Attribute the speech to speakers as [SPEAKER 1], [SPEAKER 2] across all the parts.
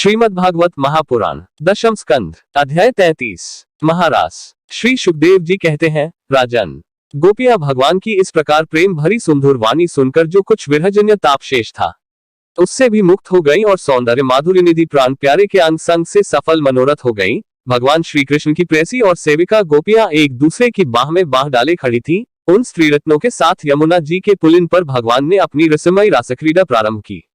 [SPEAKER 1] श्रीमद्भागवत महापुराण दशम स्कंध अध्याय 33 महारास। श्री सुखदेव जी कहते हैं, राजन, गोपियां भगवान की इस प्रकार प्रेम भरी सुमधुर वाणी सुनकर जो कुछ विरहजन्य ताप शेष था उससे भी मुक्त हो गई और सौंदर्य माधुर्य निधि प्राण प्यारे के अंग संग से सफल मनोरथ हो गई। भगवान श्री कृष्ण की प्रेसी और सेविका गोपियां एक दूसरे की बाह में बाह डाले खड़ी थी। उन स्त्री रत्नों के साथ यमुना जी के पुलिन पर भगवान ने अपनी रसमयी रासक्रीड़ा प्रारंभ की।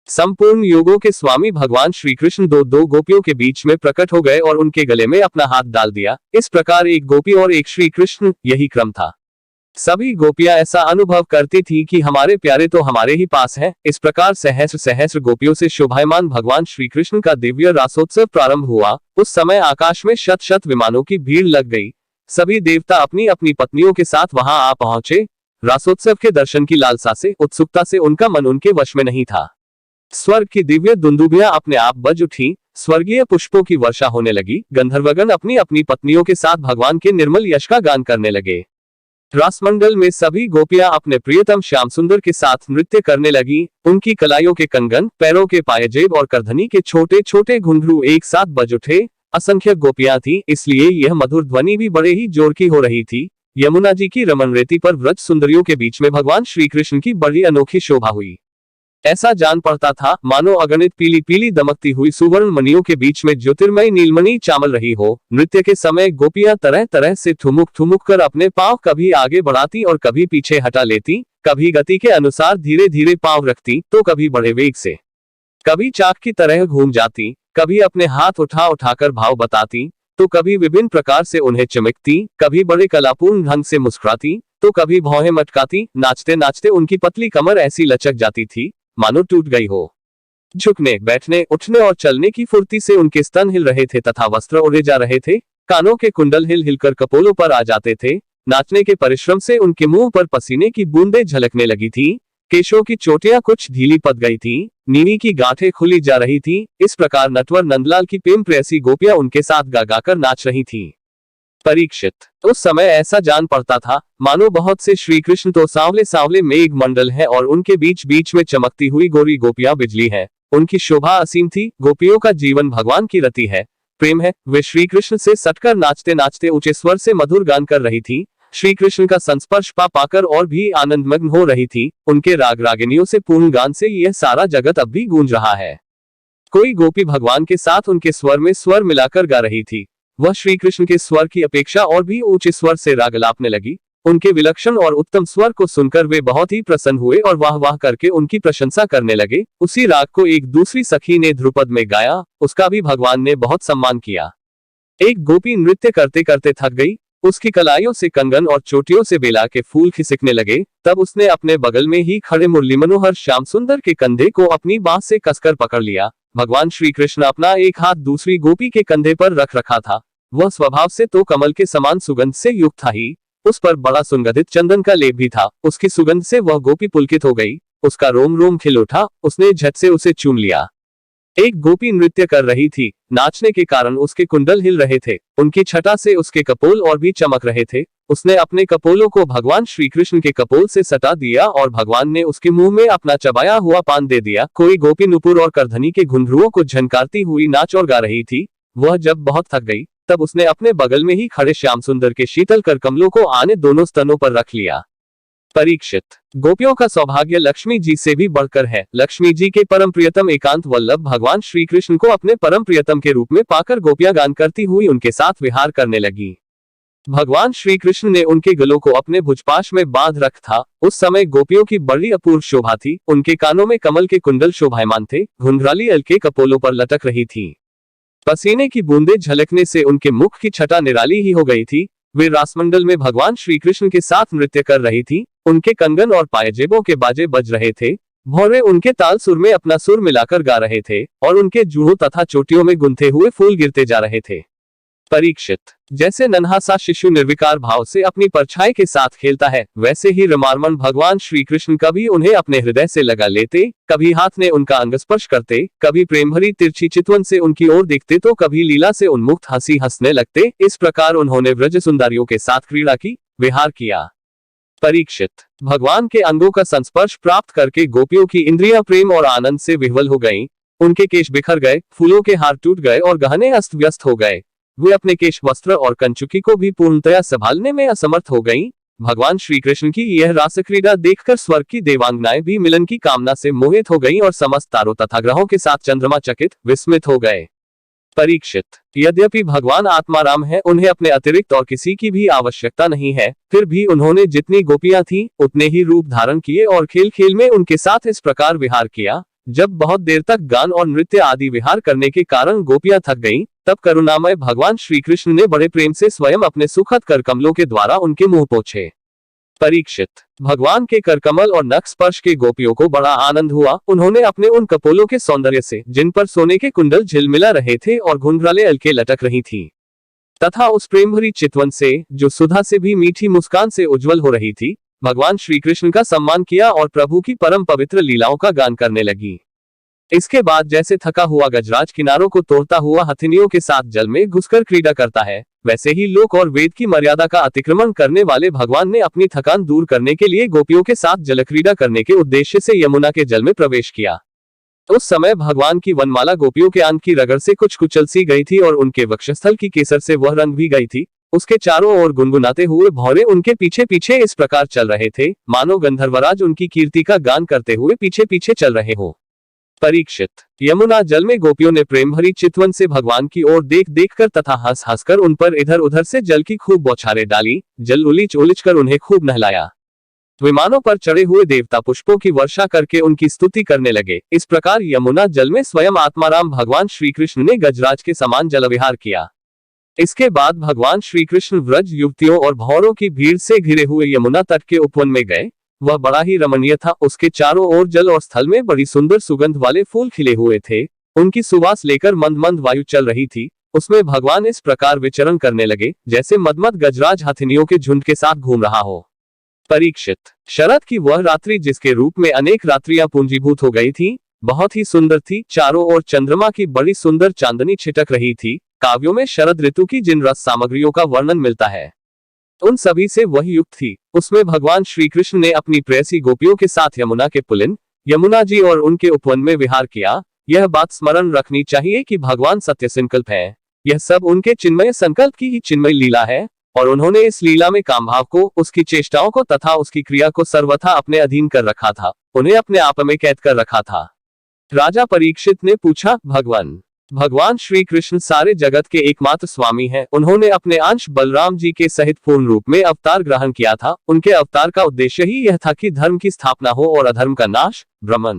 [SPEAKER 1] संपूर्ण योगों के स्वामी भगवान श्री कृष्ण दो गोपियों के बीच में प्रकट हो गए और उनके गले में अपना हाथ डाल दिया। इस प्रकार एक गोपी और एक श्री कृष्ण, यही क्रम था। सभी गोपियां ऐसा अनुभव करती थी कि हमारे प्यारे तो हमारे ही पास हैं। इस प्रकार सहस्र सहस्र गोपियों से शोभायमान भगवान श्री कृष्ण का दिव्य रासोत्सव प्रारंभ हुआ। उस समय आकाश में शत शत विमानों की भीड़ लग गई। सभी देवता अपनी अपनी पत्नियों के साथ वहां आ पहुंचे। रासोत्सव के दर्शन की लालसा से, उत्सुकता से उनका मन उनके वश में नहीं था। स्वर्ग की दिव्य दुंदुभियां अपने आप बज उठी। स्वर्गीय पुष्पों की वर्षा होने लगी। गंधर्वगण अपनी अपनी पत्नियों के साथ भगवान के निर्मल यश का गान करने लगे। रासमंडल में सभी गोपियां अपने प्रियतम श्याम सुंदर के साथ नृत्य करने लगी। उनकी कलाइयों के कंगन, पैरों के पायजेब और करधनी के छोटे छोटे घुंघरू एक साथ बज उठे। असंख्य गोपियां थीं, इसलिए यह मधुर ध्वनि भी बड़े ही जोर की हो रही थी। यमुना जी की रमण रेती पर व्रज सुंदरियों के बीच में भगवान श्री कृष्ण की बड़ी अनोखी शोभा हुई। ऐसा जान पड़ता था मानो अगणित पीली पीली दमकती हुई सुवर्ण मणियों के बीच में ज्योतिर्मयी नीलमणि चामल रही हो। नृत्य के समय गोपियां तरह तरह से ठुमुक ठुमुक कर अपने पांव कभी आगे बढ़ाती और कभी पीछे हटा लेती। कभी गति के अनुसार धीरे धीरे पांव रखती तो कभी बड़े वेग से, कभी चाक की तरह घूम जाती। कभी अपने हाथ उठा उठाकर भाव बताती तो कभी विभिन्न प्रकार से उन्हें चमकती। कभी बड़े कलापूर्ण ढंग से मुस्कुराती तो कभी भौहें मटकाती। नाचते नाचते उनकी पतली कमर ऐसी लचक जाती थी मानो टूट गई हो। झुकने, बैठने, उठने और चलने की फुर्ती से उनके स्तन हिल रहे थे तथा वस्त्र उड़े जा रहे थे। कानों के कुंडल हिल हिलकर कपोलों पर आ जाते थे। नाचने के परिश्रम से उनके मुंह पर पसीने की बूंदें झलकने लगी थी। केशों की चोटियां कुछ ढीली पड़ गई थी। नीवी की गांठें खुली जा रही थी। इस प्रकार नटवर नंदलाल की प्रेम प्रेयसी गोपियां उनके साथ गा गाकर नाच रही थीं। परीक्षित, उस समय ऐसा जान पड़ता था मानो बहुत से श्री कृष्ण तो सांवले सांवले मेघ मंडल है और उनके बीच बीच में चमकती हुई गोरी गोपियां बिजली है। उनकी शोभा असीम थी। गोपियों का जीवन भगवान की रति है, प्रेम है। वे श्री कृष्ण से सटकर नाचते नाचते ऊंचे स्वर से मधुर गान कर रही थी। श्री कृष्ण का संस्पर्श पाकर और भी आनंदमग्न हो रही थी। उनके राग रागिनियों से पूर्ण गान से यह सारा जगत अब भी गूंज रहा है। कोई गोपी भगवान के साथ उनके स्वर में स्वर मिलाकर गा रही थी। वह श्री कृष्ण के स्वर की अपेक्षा और भी ऊंचे स्वर से राग लापने लगी। उनके विलक्षण और उत्तम स्वर को सुनकर वे बहुत ही प्रसन्न हुए और वाह वाह करके उनकी प्रशंसा करने लगे। उसी राग को एक दूसरी सखी ने ध्रुपद में गाया, उसका भी भगवान ने बहुत सम्मान किया। एक गोपी नृत्य करते करते थक गई। उसकी कलाइयों से कंगन और चोटियों से बेला के फूल खिसकने लगे। तब उसने अपने बगल में ही खड़े मुरली मनोहर श्याम सुंदर के कंधे को अपनी बाह से कसकर पकड़ लिया। भगवान श्री कृष्ण अपना एक हाथ दूसरी गोपी के कंधे पर रख रखा था। वह स्वभाव से तो कमल के समान सुगंध से युक्त था ही, उस पर बड़ा सुगंधित चंदन का लेप भी था। उसकी सुगंध से वह गोपी पुलकित हो गई। उसका रोम रोम खिल उठा। उसने झट से उसे चूम लिया। एक गोपी नृत्य कर रही थी। नाचने के कारण उसके कुंडल हिल रहे थे। उनकी छटा से उसके कपोल और भी चमक रहे थे। उसने अपने कपोलों को भगवान श्री कृष्ण के कपोल से सटा दिया और भगवान ने उसके मुंह में अपना चबाया हुआ पान दे दिया। कोई गोपी नुपुर और करधनी के घुंघरुओं को झनकारती हुई नाच और गा रही थी। वह जब बहुत थक गई तब उसने अपने बगल में ही खड़े श्याम सुंदर के शीतल कर कमलों को आने दोनों स्तनों पर रख लिया। परीक्षित, गोपियों का सौभाग्य लक्ष्मी जी से भी बढ़कर है। लक्ष्मी जी के परम प्रियतम एकांत वल्लभ भगवान श्री कृष्ण को अपने परम प्रियतम के रूप में पाकर गोपियां गान करती हुई उनके साथ विहार करने लगी। भगवान श्री कृष्ण ने उनके गलों को अपने भुजपाश में बांध रख था। उस समय गोपियों की बड़ी अपूर्व शोभा थी। उनके कानों में कमल के कुंडल शोभायमान थे। घुंघराली अलके कपोलों पर लटक रही थी। पसीने की बूंदें झलकने से उनके मुख की छटा निराली ही हो गई थी। वे रासमंडल में भगवान श्री कृष्ण के साथ नृत्य कर रही थी। उनके कंगन और पायजेबों के बाजे बज रहे थे। भौरे उनके ताल सुर में अपना सुर मिलाकर गा रहे थे और उनके जूहों तथा चोटियों में गुंथे हुए फूल गिरते जा रहे थे। परीक्षित, जैसे नन्हा सा शिशु निर्विकार भाव से अपनी परछाई के साथ खेलता है, वैसे ही रमारमण भगवान श्री कृष्ण कभी उन्हें अपने हृदय से लगा लेते, कभी हाथ में उनका अंग स्पर्श करते, कभी प्रेम भरी तिरछी चितवन से उनकी ओर देखते तो कभी लीला से उन्मुक्त हंसी हंसने लगते। इस प्रकार उन्होंने व्रज सुंदरियों के साथ क्रीड़ा की, विहार किया। परीक्षित, भगवान के अंगों का संस्पर्श प्राप्त करके गोपियों की इंद्रियां प्रेम और आनंद से विह्वल हो गईं। उनके केश बिखर गए, फूलों के हार टूट गए और गहने अस्त व्यस्त हो गए। वे अपने केश, वस्त्र और कंचुकी को भी पूर्णतया संभालने में असमर्थ हो गईं। भगवान श्री कृष्ण की यह रासक्रीड़ा देखकर स्वर्ग की देवांगनाएं भी मिलन की कामना से मोहित हो गईं और समस्त तारों तथा ग्रहों के साथ चंद्रमा चकित, विस्मित हो गए। परीक्षित, यद्यपि भगवान आत्माराम हैं, उन्हें अपने अतिरिक्त और किसी की भी आवश्यकता नहीं है, फिर भी उन्होंने जितनी गोपियां थीं, उतने ही रूप धारण किए और खेल खेल में उनके साथ इस प्रकार विहार किया। जब बहुत देर तक गान और नृत्य आदि विहार करने के कारण गोपियां थक गईं, तब करुणामय भगवान श्री कृष्ण ने बड़े प्रेम से स्वयं अपने सुखद कर कमलों के द्वारा उनके मुंह पोंछे। परीक्षित, भगवान के करकमल और नख स्पर्श के गोपियों को बड़ा आनंद हुआ। उन्होंने अपने उन कपोलों के सौंदर्य से, जिन पर सोने के कुंडल झिलमिला रहे थे और घुंघराले अलके लटक रही थी, तथा उस प्रेम भरी चितवन से, जो सुधा से भी मीठी मुस्कान से उज्जवल हो रही थी, भगवान श्री कृष्ण का सम्मान किया और प्रभु की परम पवित्र लीलाओं का गान करने लगी। इसके बाद जैसे थका हुआ गजराज किनारों को तोड़ता हुआ हथिनियों के साथ जल में घुसकर क्रीड़ा करता है, वैसे ही लोक और वेद की मर्यादा का अतिक्रमण करने वाले भगवान ने अपनी थकान दूर करने के लिए गोपियों के साथ जलक्रीड़ा करने के उद्देश्य से यमुना के जल में प्रवेश किया। उस समय भगवान की वनमाला गोपियों के अंग की रगड़ से कुछ कुचल सी गई थी और उनके वक्षस्थल की केसर से वह रंग भी गई थी। उसके चारों ओर गुनगुनाते हुए भौरे उनके पीछे पीछे इस प्रकार चल रहे थे, मानो गंधर्वराज उनकी कीर्ति का गान करते हुए पीछे पीछे चल रहे हो। परीक्षित, यमुना जल में गोपियों ने प्रेम भरी चितवन से भगवान की ओर देख देख कर तथा हंस हंस कर उन पर इधर उधर से जल की खूब बौछारें डाली। जल उलीच उलीच कर उन्हें खूब नहलाया। विमानों पर चढ़े हुए देवता पुष्पों की वर्षा करके उनकी स्तुति करने लगे। इस प्रकार यमुना जल में स्वयं आत्माराम भगवान श्री कृष्ण ने गजराज के समान जल विहार किया। इसके बाद भगवान श्री कृष्ण व्रज युवतियों और भौरों की भीड़ से घिरे हुए यमुना तट के उपवन में गए। वह बड़ा ही रमणीय था। उसके चारों ओर जल और स्थल में बड़ी सुंदर सुगंध वाले फूल खिले हुए थे। उनकी सुवास लेकर मंद मंद वायु चल रही थी। उसमें भगवान इस प्रकार विचरण करने लगे, जैसे मदमद गजराज हथिनियों के झुंड के साथ घूम रहा हो। परीक्षित, शरद की वह रात्रि, जिसके रूप में अनेक रात्रियां पूंजीभूत हो गई थी, बहुत ही सुंदर थी। चारों ओर चंद्रमा की बड़ी सुंदर चांदनी छिटक रही थी। काव्यों में शरद ऋतु की जिन रस सामग्रियों का वर्णन मिलता है, उन सभी से वह युक्त थी। उसमें भगवान श्री कृष्ण ने अपनी प्रेयसी गोपियों के साथ यमुना के पुलिन, यमुना जी और उनके उपवन में विहार किया। यह बात स्मरण रखनी चाहिए कि भगवान सत्य संकल्प है। यह सब उनके चिन्मय संकल्प की ही चिन्मय लीला है और उन्होंने इस लीला में कामभाव को, उसकी चेष्टाओं को तथा उसकी क्रिया को सर्वथा अपने अधीन कर रखा था, उन्हें अपने आप में कैद कर रखा था। राजा परीक्षित ने पूछा, भगवान श्री कृष्ण सारे जगत के एकमात्र स्वामी हैं। उन्होंने अपने अंश बलराम जी के सहित पूर्ण रूप में अवतार ग्रहण किया था। उनके अवतार का उद्देश्य ही यह था कि धर्म की स्थापना हो और अधर्म का नाश। ब्राह्मण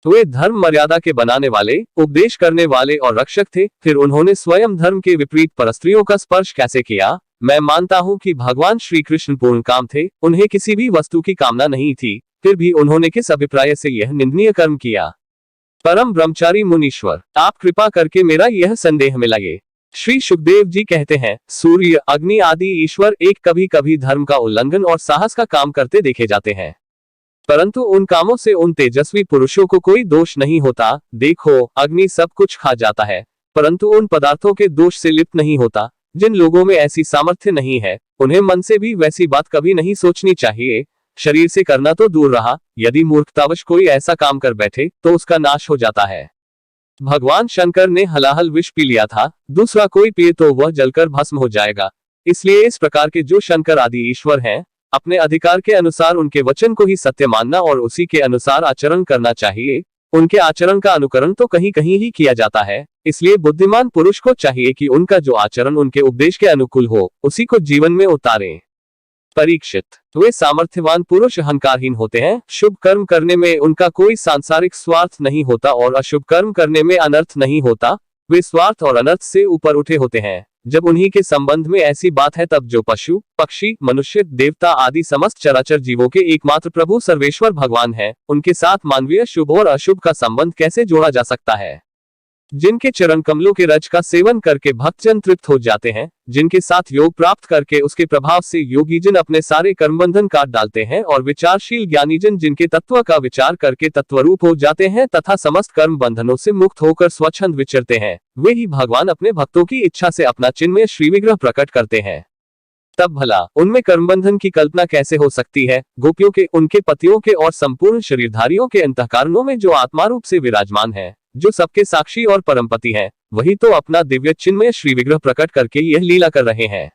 [SPEAKER 1] वे धर्म मर्यादा के बनाने वाले, उपदेश करने वाले और रक्षक थे। फिर उन्होंने स्वयं धर्म के विपरीत परस्त्रियों का स्पर्श कैसे किया? मैं मानता हूँ कि भगवान श्री कृष्ण पूर्ण काम थे, उन्हें किसी भी वस्तु की कामना नहीं थी, फिर भी उन्होंने किस अभिप्राय से यह निंदनीय कर्म किया? परम ब्रह्मचारी मुनीश्वर, आप कृपा करके मेरा यह संदेह मिलाइए। श्री सुखदेव जी कहते हैं, सूर्य, अग्नि आदि ईश्वर एक कभी कभी धर्म का उल्लंघन और साहस का काम करते देखे जाते हैं, परंतु उन कामों से उन तेजस्वी पुरुषों को कोई दोष नहीं होता। देखो, अग्नि सब कुछ खा जाता है, परंतु उन पदार्थों के दोष से लिप्त नहीं होता। जिन लोगों में ऐसी सामर्थ्य नहीं है, उन्हें मन से भी वैसी बात कभी नहीं सोचनी चाहिए। शरीर से करना तो दूर रहा, यदि मूर्खतावश कोई ऐसा काम कर बैठे तो उसका नाश हो जाता है। भगवान शंकर ने हलाहल विष पी लिया था, दूसरा कोई पिए तो वह जलकर भस्म हो जाएगा। इसलिए इस प्रकार के जो शंकर आदि ईश्वर हैं, अपने अधिकार के अनुसार उनके वचन को ही सत्य मानना और उसी के अनुसार आचरण करना चाहिए। उनके आचरण का अनुकरण तो कहीं कहीं ही किया जाता है, इसलिए बुद्धिमान पुरुष को चाहिए कि उनका जो आचरण उनके उपदेश के अनुकूल हो, उसी को जीवन में उतारें। परीक्षित, वे सामर्थ्यवान पुरुष अहंकारहीन होते हैं। शुभ कर्म करने में उनका कोई सांसारिक स्वार्थ नहीं होता और अशुभ कर्म करने में अनर्थ नहीं होता। वे स्वार्थ और अनर्थ से ऊपर उठे होते हैं। जब उन्हीं के संबंध में ऐसी बात है, तब जो पशु, पक्षी, मनुष्य, देवता आदि समस्त चराचर जीवों के एकमात्र प्रभु सर्वेश्वर भगवान हैं, उनके साथ मानवीय शुभ और अशुभ का संबंध कैसे जोड़ा जा सकता है? जिनके चरण कमलों के रज का सेवन करके भक्तजन तृप्त हो जाते हैं, जिनके साथ योग प्राप्त करके उसके प्रभाव से योगीजन अपने सारे कर्मबंधन काट डालते हैं, और विचारशील ज्ञानीजन जिनके तत्व का विचार करके तत्वरूप हो जाते हैं तथा समस्त कर्म बंधनों से मुक्त होकर स्वच्छंद विचरते हैं, वे ही भगवान अपने भक्तों की इच्छा से अपना चिन्मय श्रीविग्रह प्रकट करते हैं। तब भला उनमें कर्मबंधन की कल्पना कैसे हो सकती है? गोपियों के, उनके पतियों के और संपूर्ण शरीरधारियों के अंतःकरणों में जो आत्मा रूप से विराजमान है, जो सबके साक्षी और परमपति हैं, वही तो अपना दिव्य चिन्मय श्री विग्रह प्रकट करके यह लीला कर रहे हैं।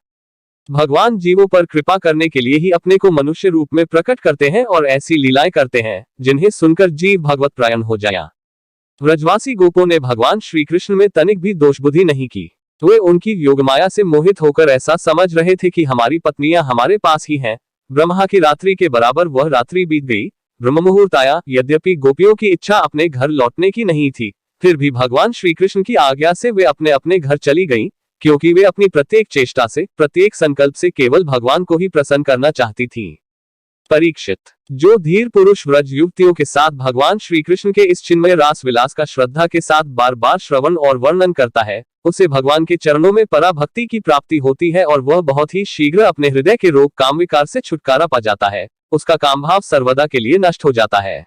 [SPEAKER 1] भगवान जीवों पर कृपा करने के लिए ही अपने को मनुष्य रूप में प्रकट करते हैं और ऐसी लीलाएं करते हैं जिन्हें सुनकर जीव भगवत प्रायण हो जाया। व्रजवासी गोपों ने भगवान श्री कृष्ण में तनिक भी दोषबुद्धि नहीं की। वे उनकी योगमाया से मोहित होकर ऐसा समझ रहे थे कि हमारी पत्नियां हमारे पास ही हैं। ब्रह्मा की रात्रि के बराबर वह रात्रि बीत गई, ब्रह्म मुहूर्त आया। यद्यपि गोपियों की इच्छा अपने घर लौटने की नहीं थी, फिर भी भगवान श्री कृष्ण की आज्ञा से वे अपने अपने घर चली गईं, क्योंकि वे अपनी प्रत्येक चेष्टा से, प्रत्येक संकल्प से केवल भगवान को ही प्रसन्न करना चाहती थीं। परीक्षित, जो धीर पुरुष व्रज युवतियों के साथ भगवान श्री कृष्ण के इस चिन्मय रास विलास का श्रद्धा के साथ बार बार श्रवण और वर्णन करता है, उसे भगवान के चरणों में पराभक्ति की प्राप्ति होती है और वह बहुत ही शीघ्र अपने हृदय के रोग काम विकार से छुटकारा पा जाता है। उसका काम भाव सर्वदा के लिए नष्ट हो जाता है।